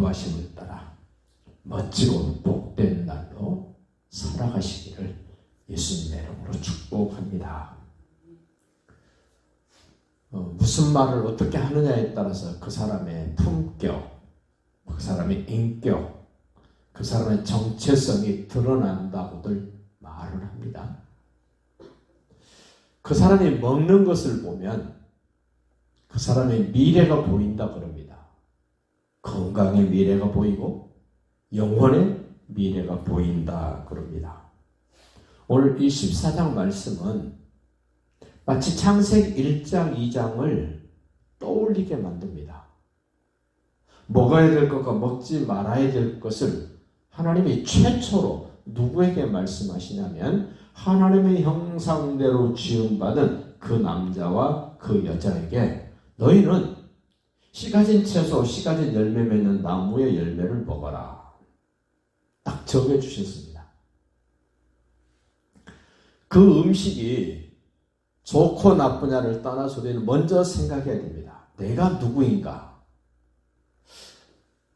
인도하심을 따라 멋지고 복된 날로 살아가시기를 예수님의 이름으로 축복합니다. 무슨 말을 어떻게 하느냐에 따라서 그 사람의 품격, 그 사람의 인격, 그 사람의 정체성이 드러난다고들 말을 합니다. 그 사람이 먹는 것을 보면 그 사람의 미래가 보인다 그럽니다. 건강의 미래가 보이고 영혼의 미래가 보인다 그럽니다. 오늘 이 14장 말씀은 마치 창세기 1장, 2장을 떠올리게 만듭니다. 먹어야 될 것과 먹지 말아야 될 것을 하나님이 최초로 누구에게 말씀하시냐면 하나님의 형상대로 지음받은 그 남자와 그 여자에게 너희는 씨 가진 채소, 씨 가진 열매 맺는 나무의 열매를 먹어라. 딱 정해주셨습니다. 그 음식이 좋고 나쁘냐를 떠나서 우리는 먼저 생각해야 됩니다. 내가 누구인가?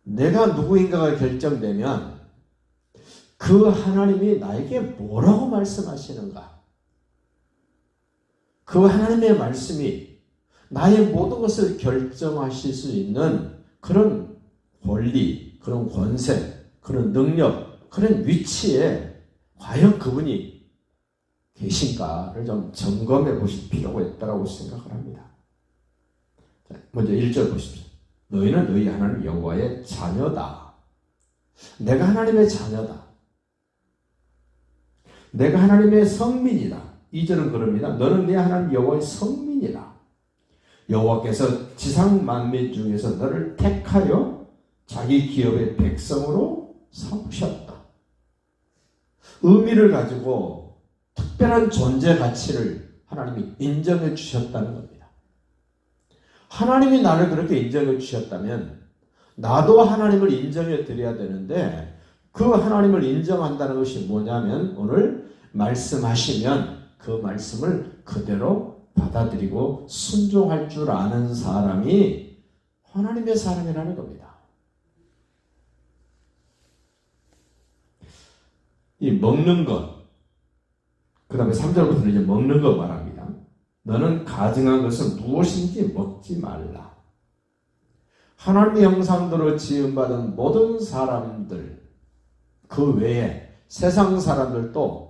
내가 누구인가가 결정되면 그 하나님이 나에게 뭐라고 말씀하시는가? 그 하나님의 말씀이 나의 모든 것을 결정하실 수 있는 그런 권리, 그런 권세, 그런 능력, 그런 위치에 과연 그분이 계신가를 좀 점검해 보실 필요가 있다고 생각을 합니다. 자, 먼저 1절 보십시오. 너희는 너희 하나님 여호와의 자녀다. 내가 하나님의 자녀다. 내가 하나님의 성민이다. 2절은 그럽니다. 너는 내 하나님 여호와의 성민이다. 여호와께서 지상 만민 중에서 너를 택하여 자기 기업의 백성으로 삼으셨다. 의미를 가지고 특별한 존재 가치를 하나님이 인정해 주셨다는 겁니다. 하나님이 나를 그렇게 인정해 주셨다면 나도 하나님을 인정해 드려야 되는데 그 하나님을 인정한다는 것이 뭐냐면 오늘 말씀하시면 그 말씀을 그대로 받아들이고 순종할 줄 아는 사람이 하나님의 사람이라는 겁니다. 이 먹는 것, 그 다음에 3절부터는 이제 먹는 것 말합니다. 너는 가증한 것은 무엇인지 먹지 말라. 하나님의 형상대로 지음받은 모든 사람들, 그 외에 세상 사람들도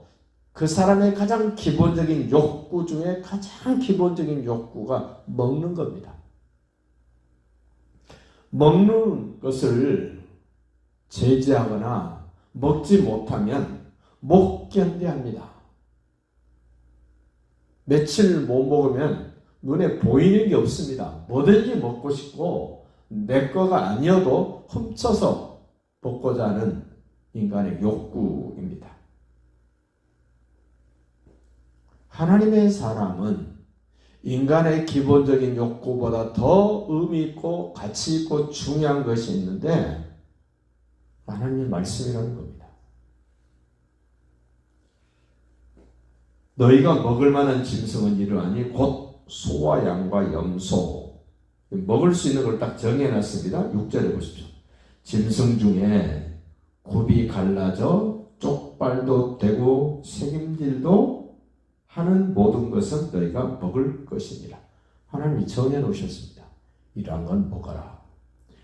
그 사람의 가장 기본적인 욕구 중에 가장 기본적인 욕구가 먹는 겁니다. 먹는 것을 제지하거나 먹지 못하면 못 견뎌합니다. 며칠 못 먹으면 눈에 보이는 게 없습니다. 뭐든지 먹고 싶고 내 거가 아니어도 훔쳐서 먹고자 하는 인간의 욕구입니다. 하나님의 사람은 인간의 기본적인 욕구보다 더 의미 있고 가치 있고 중요한 것이 있는데 하나님의 말씀이라는 겁니다. 너희가 먹을 만한 짐승은 이러하니 곧 소와 양과 염소. 먹을 수 있는 걸 딱 정해놨습니다. 6절에 보십시오. 짐승 중에 굽이 갈라져 쪽발도 되고 새김질도 하는 모든 것은 너희가 먹을 것입니다. 하나님이 정해놓으셨습니다. 이러한 건 먹어라.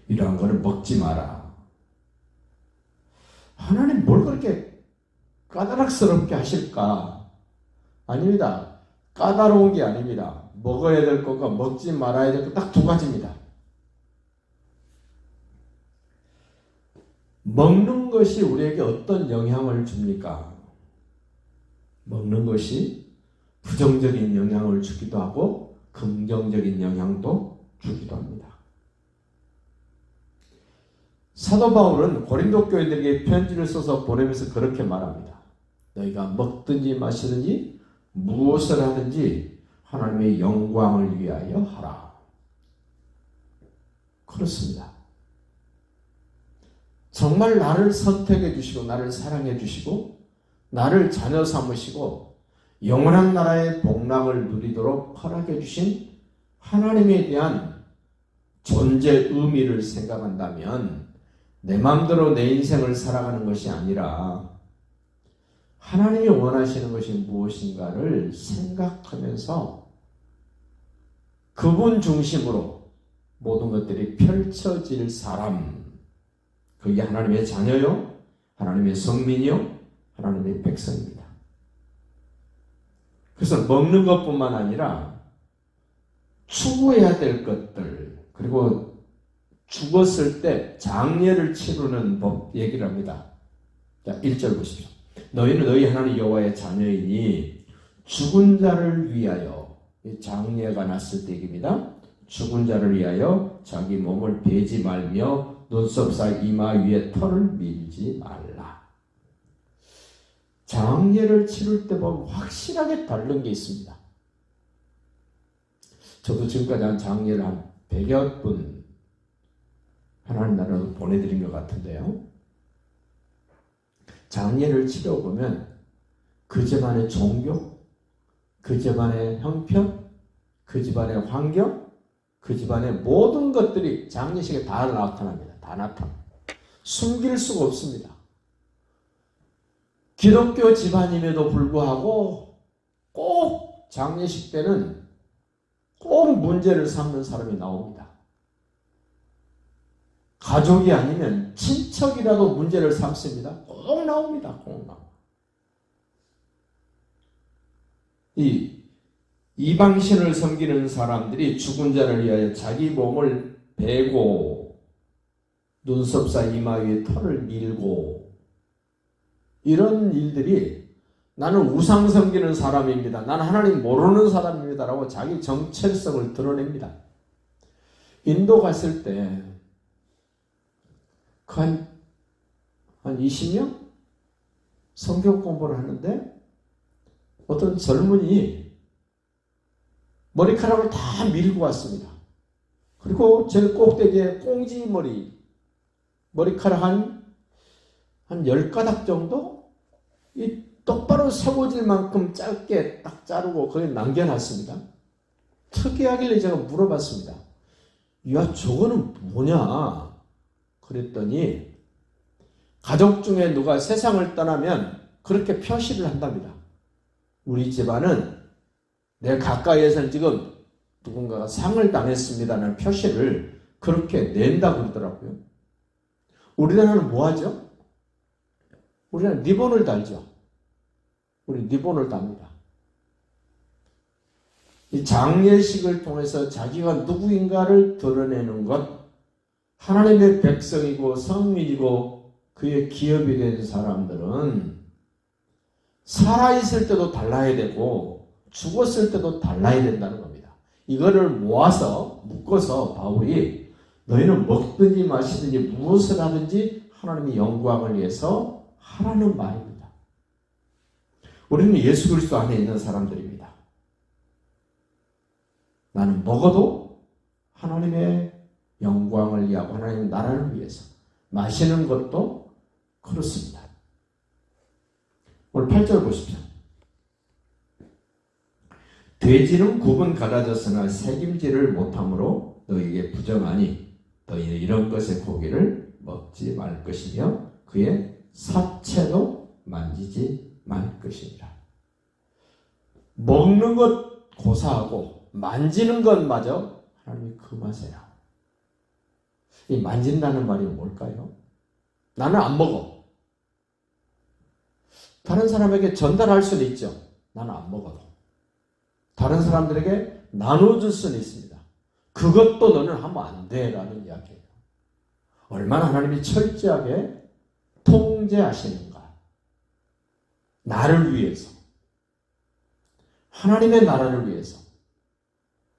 이러한 거는 먹지 마라. 하나님 뭘 그렇게 까다롭게 하실까? 아닙니다. 까다로운 게 아닙니다. 먹어야 될 것과 먹지 말아야 될 것 딱 두 가지입니다. 먹는 것이 우리에게 어떤 영향을 줍니까? 먹는 것이 부정적인 영향을 주기도 하고 긍정적인 영향도 주기도 합니다. 사도 바울은 고린도 교인들에게 편지를 써서 보내면서 그렇게 말합니다. 너희가 먹든지 마시든지 무엇을 하든지 하나님의 영광을 위하여 하라. 그렇습니다. 정말 나를 선택해 주시고 나를 사랑해 주시고 나를 자녀 삼으시고 영원한 나라의 복락을 누리도록 허락해 주신 하나님에 대한 존재 의미를 생각한다면 내 마음대로 내 인생을 살아가는 것이 아니라 하나님이 원하시는 것이 무엇인가를 생각하면서 그분 중심으로 모든 것들이 펼쳐질 사람, 그게 하나님의 자녀요, 하나님의 성민이요, 하나님의 백성입니다. 그래서 먹는 것뿐만 아니라 추구해야 될 것들, 그리고 죽었을 때 장례를 치르는 법 얘기를 합니다. 자, 1절 보십시오. 너희는 너희 하나님 여호와의 자녀이니 죽은 자를 위하여, 장례가 났을 때 얘기입니다. 죽은 자를 위하여 자기 몸을 베지 말며 눈썹 사이 이마 위에 털을 밀지 말라. 장례를 치를 때 보면 확실하게 다른 게 있습니다. 저도 지금까지 한 장례를 한 100여 분 하나님 나라로 보내드린 것 같은데요. 장례를 치러보면 그 집안의 종교, 그 집안의 형편, 그 집안의 환경, 그 집안의 모든 것들이 장례식에 다 나타납니다. 다 나타납니다. 숨길 수가 없습니다. 기독교 집안임에도 불구하고 꼭 장례식 때는 꼭 문제를 삼는 사람이 나옵니다. 가족이 아니면 친척이라도 문제를 삼습니다. 꼭 나옵니다. 꼭 나옵니다. 이 이방신을 섬기는 사람들이 죽은 자를 위하여 자기 몸을 베고 눈썹 사이 이마 위에 털을 밀고, 이런 일들이 나는 우상 섬기는 사람입니다, 나는 하나님 모르는 사람입니다 라고 자기 정체성을 드러냅니다. 인도 갔을 때 한 20명? 성경 공부를 하는데 어떤 젊은이 머리카락을 다 밀고 왔습니다. 그리고 제일 꼭대기에 꽁지 머리카락 한 10가닥 정도 이 똑바로 세워질 만큼 짧게 딱 자르고 거기에 남겨놨습니다. 특이하길래 제가 물어봤습니다. 야, 저거는 뭐냐? 그랬더니 가족 중에 누가 세상을 떠나면 그렇게 표시를 한답니다. 우리 집안은 내 가까이에서는 지금 누군가가 상을 당했습니다라는 표시를 그렇게 낸다고 그러더라고요. 우리나라는 뭐 하죠? 우리는 리본을 달죠. 우리 리본을 답니다. 이 장례식을 통해서 자기가 누구인가를 드러내는 것, 하나님의 백성이고 성민이고 그의 기업이 된 사람들은 살아있을 때도 달라야 되고 죽었을 때도 달라야 된다는 겁니다. 이거를 모아서 묶어서 바울이 너희는 먹든지 마시든지 무엇을 하든지 하나님의 영광을 위해서 하라는 말입니다. 우리는 예수 그리스도 안에 있는 사람들입니다. 나는 먹어도 하나님의 영광을 위하고 하나님의 나라를 위해서, 마시는 것도 그렇습니다. 오늘 8절 보십시오. 돼지는 굽은 갈라졌으나 새김질을 못함으로 너희에게 부정하니 너희는 이런 것의 고기를 먹지 말 것이며 그의 사체도 만지지 말 것이니라. 먹는 것 고사하고 만지는 것마저 하나님이 금하세요. 이 만진다는 말이 뭘까요? 나는 안 먹어. 다른 사람에게 전달할 수는 있죠. 나는 안 먹어도. 다른 사람들에게 나눠줄 수는 있습니다. 그것도 너는 하면 안 돼 라는 이야기예요. 얼마나 하나님이 철저하게 통제하시는가. 나를 위해서, 하나님의 나라를 위해서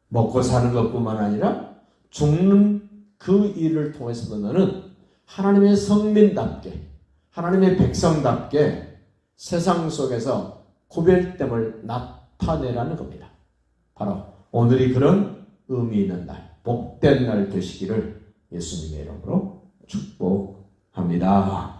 먹고 사는 것뿐만 아니라 죽는 그 일을 통해서도 너는 하나님의 성민답게, 하나님의 백성답게 세상 속에서 구별됨을 나타내라는 겁니다. 바로 오늘이 그런 의미 있는 날, 복된 날 되시기를 예수님의 이름으로 축복합니다.